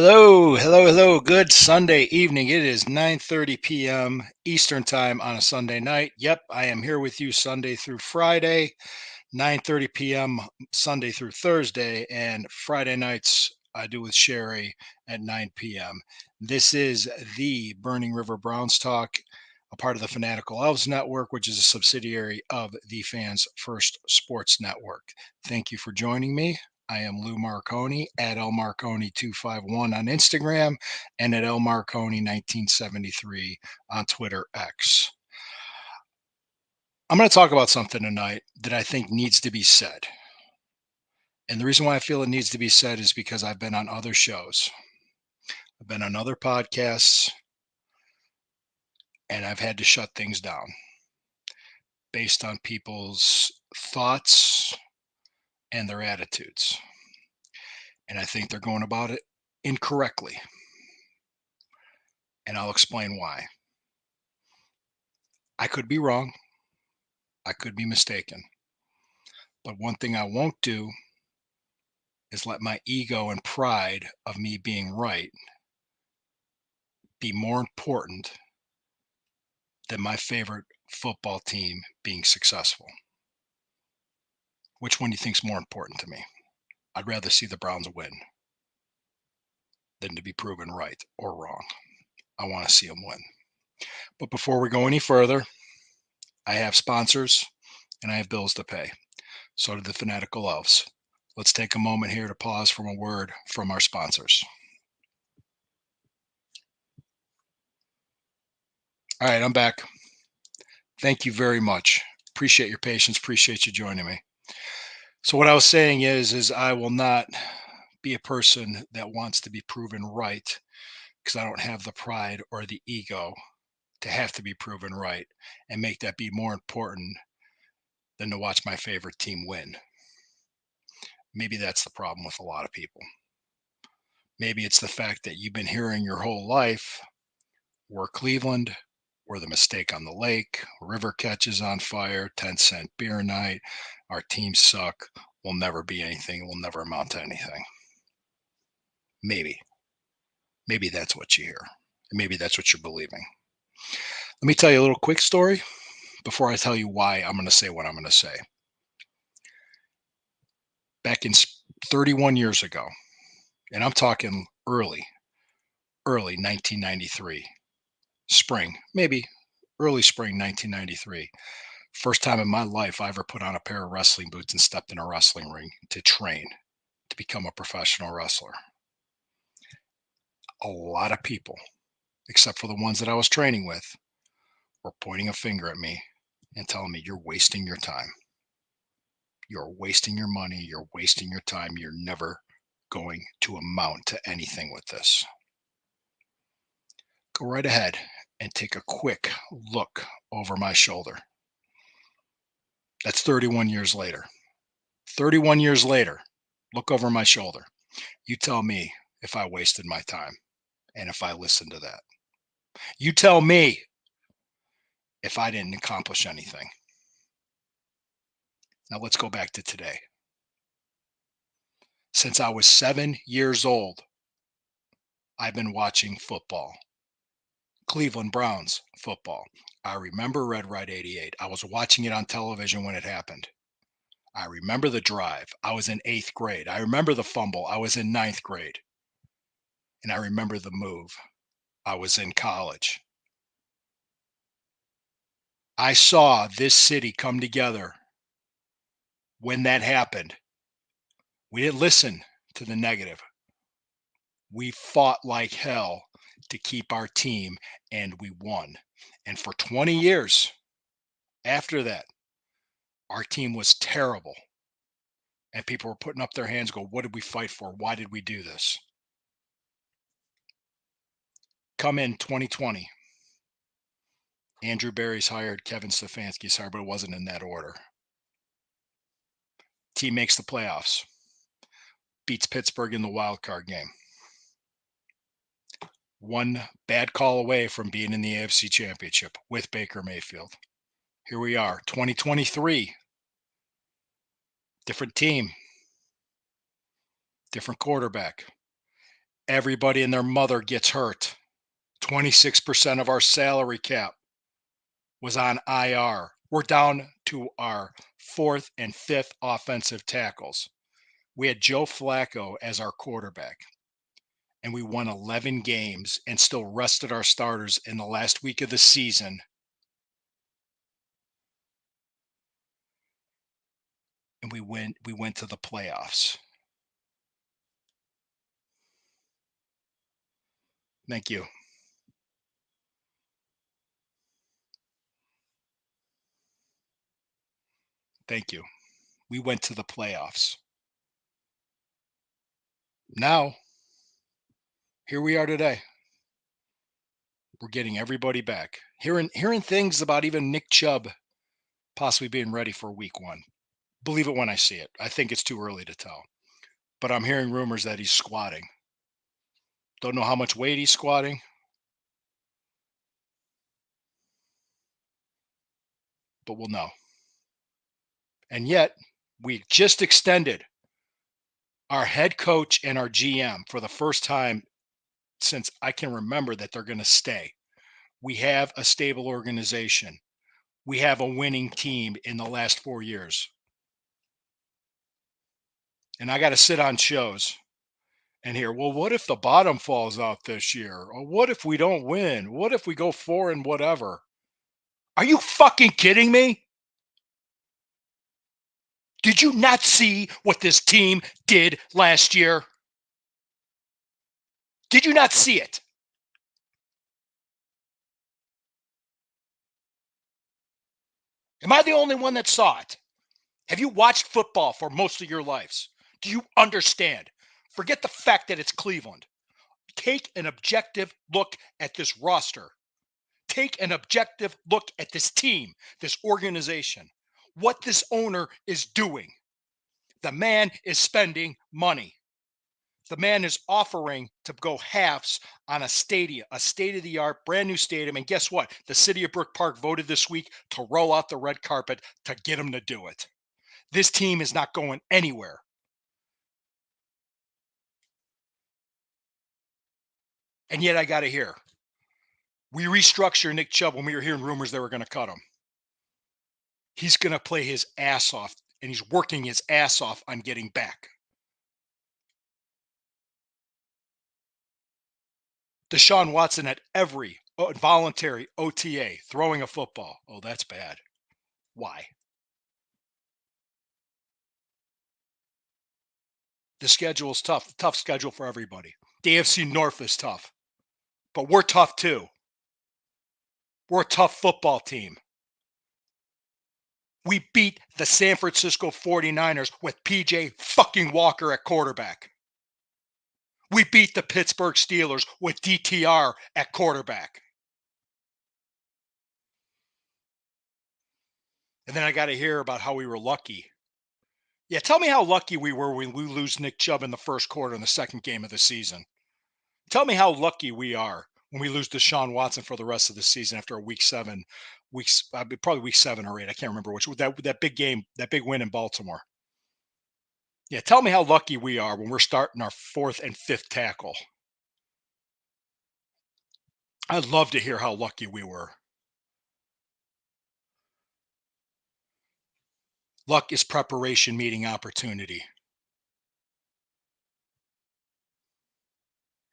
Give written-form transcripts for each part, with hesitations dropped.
Hello, hello, hello. Good Sunday evening. It is 9:30 p.m. Eastern Time on a Sunday night. Yep, I am here with you Sunday through Friday, 9:30 p.m. Sunday through Thursday, and Friday nights I do with Sherry at 9 p.m. This is the Burning River Browns Talk, a part of the Fanatical Elves Network, which is a subsidiary of the Fans First Sports Network. Thank you for joining me. I am Lou Marconi at L Marconi 251 on Instagram and at L Marconi 1973 on Twitter X. I'm going to talk about something tonight that I think needs to be said. And the reason why I feel it needs to be said is because I've been on other shows. I've been on other podcasts and I've had to shut things down based on people's thoughts and their attitudes. And I think they're going about it incorrectly. And I'll explain why. I could be wrong. I could be mistaken. But one thing I won't do is let my ego and pride of me being right be more important than my favorite football team being successful. Which one do you think is more important to me? I'd rather see the Browns win than to be proven right or wrong. I want to see them win. But before we go any further, I have sponsors and I have bills to pay. So do the Fanatical Elves. Let's take a moment here to pause from a word from our sponsors. All right, I'm back. Thank you very much. Appreciate your patience. Appreciate you joining me. So what I was saying is I will not be a person that wants to be proven right because I don't have the pride or the ego to have to be proven right and make that be more important than to watch my favorite team win. Maybe that's the problem with a lot of people. Maybe it's the fact that you've been hearing your whole life, we're Cleveland, we're the mistake on the lake, river catches on fire, 10-cent beer night, our teams suck, we'll never be anything, we'll never amount to anything. Maybe. Maybe that's what you hear. Maybe that's what you're believing. Let me tell you a little quick story before I tell you why I'm going to say what I'm going to say. Back in 31 years ago, and I'm talking early 1993, spring, maybe early spring 1993. First time in my life I ever put on a pair of wrestling boots and stepped in a wrestling ring to train to become a professional wrestler. A lot of people, except for the ones that I was training with, were pointing a finger at me and telling me, you're wasting your time. You're wasting your money. You're wasting your time. You're never going to amount to anything with this. Go right ahead and take a quick look over my shoulder. That's 31 years later. 31 years later, look over my shoulder. You tell me if I wasted my time and if I listened to that. You tell me if I didn't accomplish anything. Now let's go back to today. Since I was 7 years old, I've been watching football. Cleveland Browns football. I remember Red Right 88. I was watching it on television when it happened. I remember the drive. I was in 8th grade. I remember the fumble. I was in 9th grade. And I remember the move. I was in college. I saw this city come together when that happened. We didn't listen to the negative. We fought like hell to keep our team and we won. And for 20 years after that, our team was terrible. And people were putting up their hands, go, what did we fight for? Why did we do this? Come in 2020. Andrew Berry's hired, Kevin Stefanski's hired, but it wasn't in that order. Team makes the playoffs, beats Pittsburgh in the wild card game. One bad call away from being in the AFC Championship with Baker Mayfield. Here we are, 2023. Different team, different quarterback. Everybody and their mother gets hurt. 26% of our salary cap was on IR. We're down to our fourth and fifth offensive tackles. We had Joe Flacco as our quarterback, and we won 11 games and still rested our starters in the last week of the season. And we went to the playoffs. Thank you. Thank you. We went to the playoffs. Now, here we are today. We're getting everybody back. Hearing things about even Nick Chubb possibly being ready for week 1. Believe it when I see it. I think it's too early to tell. But I'm hearing rumors that he's squatting. Don't know how much weight he's squatting, but we'll know. And yet, we just extended our head coach and our GM for the first time since I can remember that they're going to stay. We have a stable organization. We have a winning team in the last 4 years. And I got to sit on shows and hear, well, what if the bottom falls out this year? Or what if we don't win? What if we go 4 and whatever? Are you fucking kidding me? Did you not see what this team did last year? Did you not see it? Am I the only one that saw it? Have you watched football for most of your lives? Do you understand? Forget the fact that it's Cleveland. Take an objective look at this roster. Take an objective look at this team, this organization, what this owner is doing. The man is spending money. The man is offering to go halves on a stadium, a state of the art, brand new stadium. And guess what? The city of Brook Park voted this week to roll out the red carpet to get him to do it. This team is not going anywhere. And yet I got to hear we restructure Nick Chubb when we were hearing rumors they were going to cut him. He's going to play his ass off, and he's working his ass off on getting back. Deshaun Watson at every voluntary OTA throwing a football. Oh, that's bad. Why? The schedule is tough. Tough schedule for everybody. The AFC North is tough, but we're tough too. We're a tough football team. We beat the San Francisco 49ers with PJ fucking Walker at quarterback. We beat the Pittsburgh Steelers with DTR at quarterback. And then I got to hear about how we were lucky. Yeah, tell me how lucky we were when we lose Nick Chubb in the first quarter in the second game of the season. Tell me how lucky we are when we lose Deshaun Watson for the rest of the season after a week 7, probably week 7 or 8. I can't remember which. That big game, that big win in Baltimore. Yeah, tell me how lucky we are when we're starting our fourth and fifth tackle. I'd love to hear how lucky we were. Luck is preparation meeting opportunity.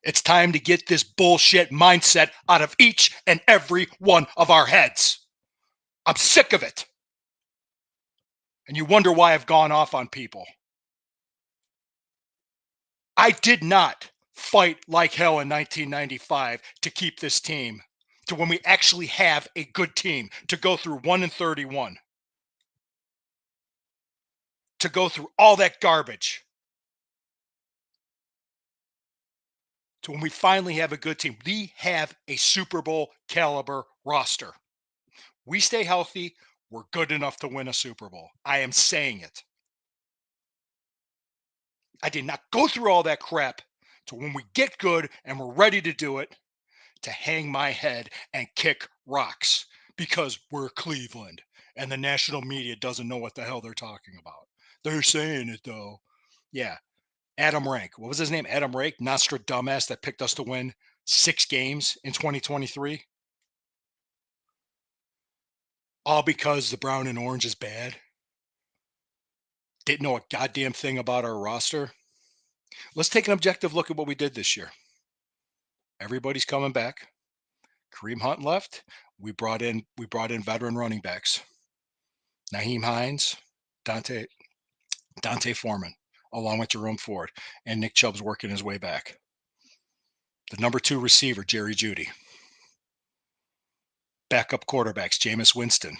It's time to get this bullshit mindset out of each and every one of our heads. I'm sick of it. And you wonder why I've gone off on people. I did not fight like hell in 1995 to keep this team to when we actually have a good team to go through 1 and 31, to go through all that garbage, to when we finally have a good team. We have a Super Bowl caliber roster. We stay healthy, we're good enough to win a Super Bowl. I am saying it. I did not go through all that crap to when we get good and we're ready to do it, to hang my head and kick rocks because we're Cleveland and the national media doesn't know what the hell they're talking about. They're saying it though. Yeah. Adam Rank. What was his name? Adam Rank, Nostradamus that picked us to win 6 games in 2023. All because the brown and orange is bad. Didn't know a goddamn thing about our roster. Let's take an objective look at what we did this year. Everybody's coming back. Kareem Hunt left. We brought in veteran running backs. Naheem Hines, Dante Foreman, along with Jerome Ford, and Nick Chubb's working his way back. The number 2 receiver, Jerry Jeudy. Backup quarterbacks, Jameis Winston,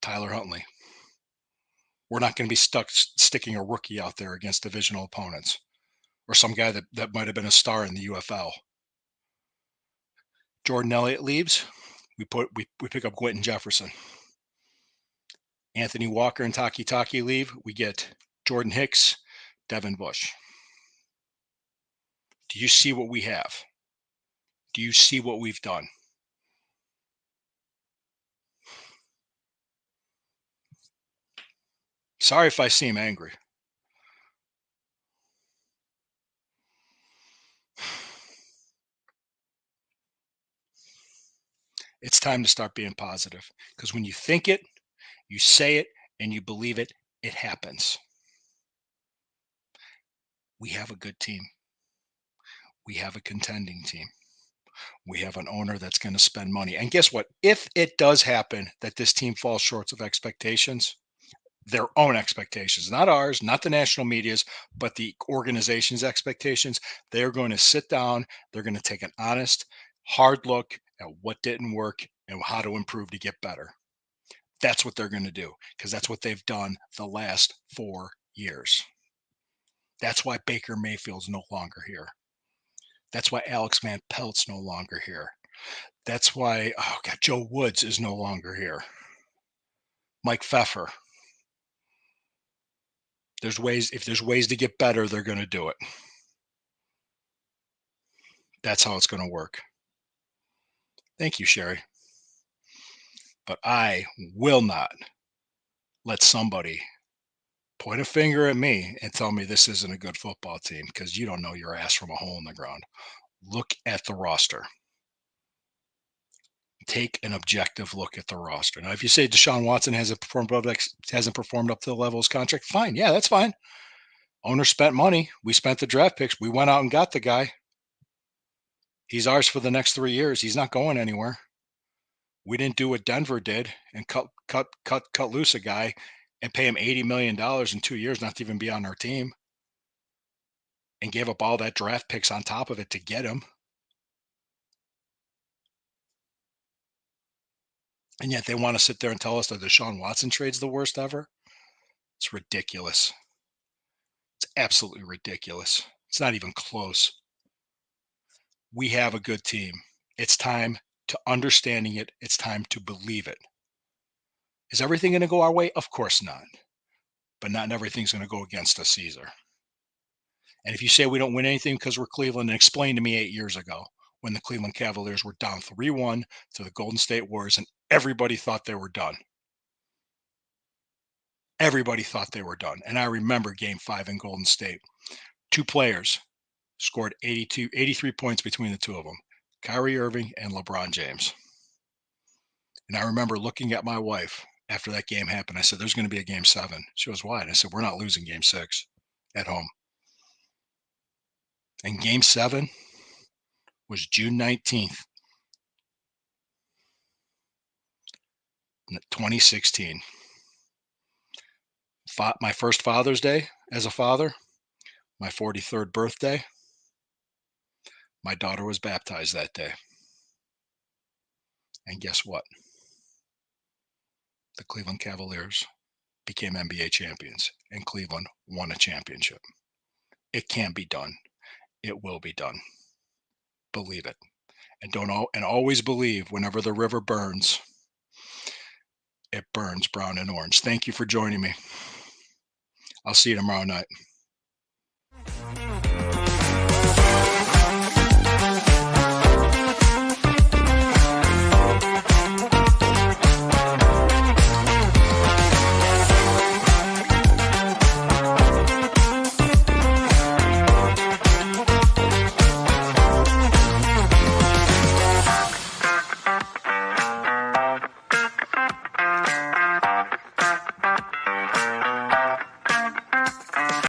Tyler Huntley. We're not going to be stuck sticking a rookie out there against divisional opponents or some guy that might have been a star in the UFL. Jordan Elliott leaves. We pick up Quentin Jefferson. Anthony Walker and Taki leave. We get Jordan Hicks, Devin Bush. Do you see what we have? Do you see what we've done? Sorry if I seem angry. It's time to start being positive, because when you think it, you say it, and you believe it, it happens. We have a good team. We have a contending team. We have an owner that's going to spend money. And guess what? If it does happen that this team falls short of expectations, their own expectations, not ours, not the national media's, but the organization's expectations, they're going to sit down. They're going to take an honest, hard look at what didn't work and how to improve to get better. That's what they're going to do, because that's what they've done the last 4 years. That's why Baker Mayfield's no longer here. That's why Alex Van Pelt's no longer here. That's why, oh God, Joe Woods is no longer here. Mike Pfeffer. If there's ways to get better, they're going to do it. That's how it's going to work. Thank you, Sherry. But I will not let somebody point a finger at me and tell me this isn't a good football team, because you don't know your ass from a hole in the ground. Look at the roster. Take an objective look at the roster. Now, if you say Deshaun Watson hasn't performed up to the level of his contract, fine. Yeah, that's fine. Owner spent money. We spent the draft picks. We went out and got the guy. He's ours for the next 3 years. He's not going anywhere. We didn't do what Denver did and cut loose a guy and pay him $80 million in 2 years not to even be on our team, and gave up all that draft picks on top of it to get him. And yet they want to sit there and tell us that the Deshaun Watson trade's the worst ever. It's ridiculous. It's absolutely ridiculous. It's not even close. We have a good team. It's time to understanding it. It's time to believe it. Is everything going to go our way? Of course not. But not everything's going to go against us either. And if you say we don't win anything because we're Cleveland, then explain to me 8 years ago when the Cleveland Cavaliers were down 3-1 to the Golden State Warriors and everybody thought they were done. Everybody thought they were done. And I remember Game 5 in Golden State. 2 players scored 83 points between the two of them, Kyrie Irving and LeBron James. And I remember looking at my wife after that game happened. I said, there's going to be a Game 7. She goes, why? And I said, we're not losing Game 6 at home. And Game 7 was June 19th, 2016. My first Father's Day as a father, my 43rd birthday. My daughter was baptized that day. And guess what? The Cleveland Cavaliers became NBA champions, and Cleveland won a championship. It can be done. It will be done. Believe it. And always believe whenever the river burns, it burns brown and orange. Thank you for joining me. I'll see you tomorrow night.